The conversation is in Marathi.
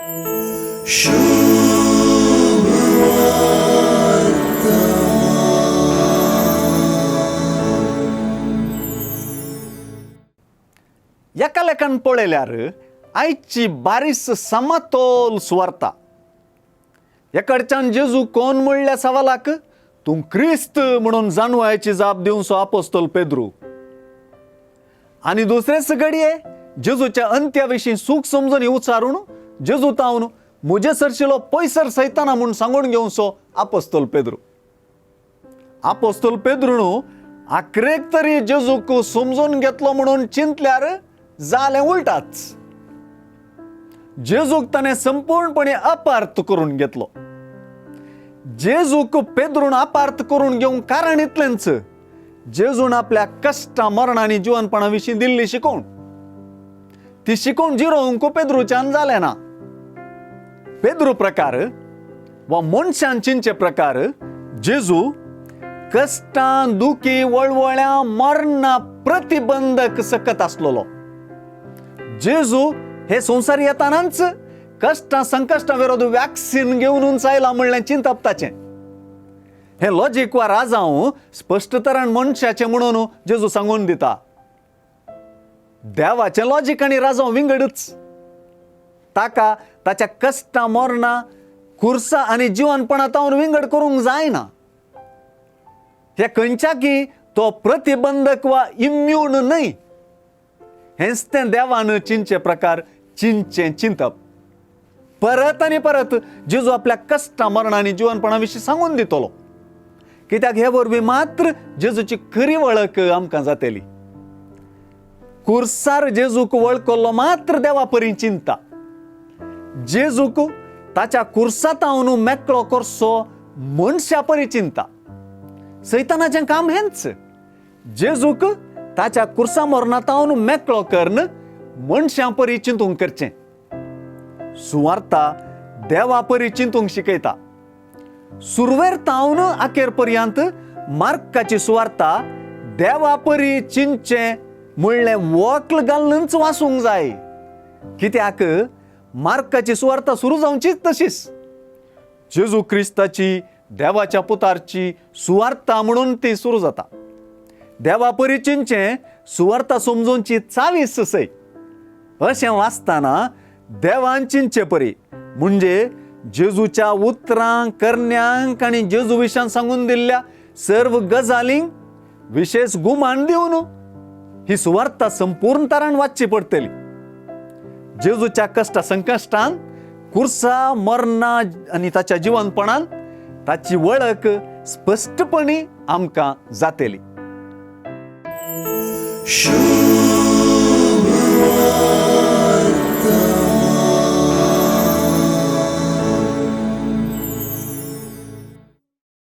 एका लेखान पळयल्यार आयची बारीस समतोल सुवार्ता. एकडच्यान जेजू कोण म्हणल्या सवालाक तूं क्रिस्त म्हणून जाणवायची जाप दिवचो आपोस्तोल पेद्रू. आनी दुसरेच घडये जेजूच्या अंत्याविशीं सूख समजून उचारून जेजू तावन मुजे सरशिलो पयसर सैताना म्हूण सांगून घेवचो आपोस्तोल पेद्रू. आपोस्तोल पेद्रूण आखरेक तरी जेजूक समजून घेतलो म्हणून चिंतल्यार जालें उलटाच. जेजूक ताणें संपूर्णपणे अपार्थ करून घेतलो. जेजूक पेद्रून अपार्थ करून घेवंक कारण इतलेंच, जेजून आपल्या कश्टा मरणांनी जिवनपणा विशीं दिल्ली शिकोवण. ती शिकोवण जिरोवंक पेद्रूच्यान जालें ना. पेद्रू प्रकार वा मनशान चिंचे प्रकार जेजू कश्टां दुखी वळवळ्या मरणा प्रतिबंधक सकत आसलोलो. जेजू हे संवसार येतानाच कश्टां संकश्टां विरोध वॅक्सिन घेवन आयला म्हणलें चिंतप ताचें. हे लॉजीक वा राजांव स्पश्ट तरान मनशाचें म्हणून जेजू सांगून दिता. देवाचें लॉजीक आनी राजांव विंगडच. ताका ताच्या कश्टां मरणां खुर्सा आनी जिवनपणां तावन विंगड करूंक जायना. हे खंयच्याकी तो प्रतिबंधक वा इम्यून न्हय. हेंच तें देवान चिंचे प्रकार चिंचे चिंतप. परत आनी परत जेजू आपल्या कश्टां मरणांनी जिवनपणा विशीं सांगून दितलो. कित्याक हे वरवीं मात्र जेजूची खरी वळख आमकां जातली. खुर्सार जेजूक वळखलो मात्र देवा परी चिंता. जेजूक ताच्या खुर्सातावन मेकळो करचो मनशा परी चिंता. सैतानाचें काम हेंच. जेजूक ताच्या खुर्सा मरणातावन मेकळो करन मनशां परी चिंतूंक करचें. सुवार्ता देवा परी चिंतूंक शिकयता. सुरवेर तावन अखेर पर्यंत मार्काची सुवार्ता देवा परी चिंचे म्हणलें वक्ल घालूनच वाचूंक जाय. कित्याक मार्काची सुवार्ता सुरू जावचीच तशीच. जेजू क्रिस्ताची देवाच्या पुतारची सुवार्ता म्हणून ती सुरू जाता. देवा परी चिंचे सुवार्ता समजूंची चावीस सय. अशें वाचताना देवान चिंचे परी म्हणजे जेजूच्या उतरांक करण्यांक आनी जेजू विशयान सांगून दिल्ल्या सर्व गजालींक विशेष गुमान दिवन ही सुवार्ता संपूर्ण तरान वाचची पडटली. जेजूच्या कश्टा संकश्टान खुर्सा मरणा आनी ताच्या जिवनपणान ताची वळख स्पश्टपणी आमकां जातली.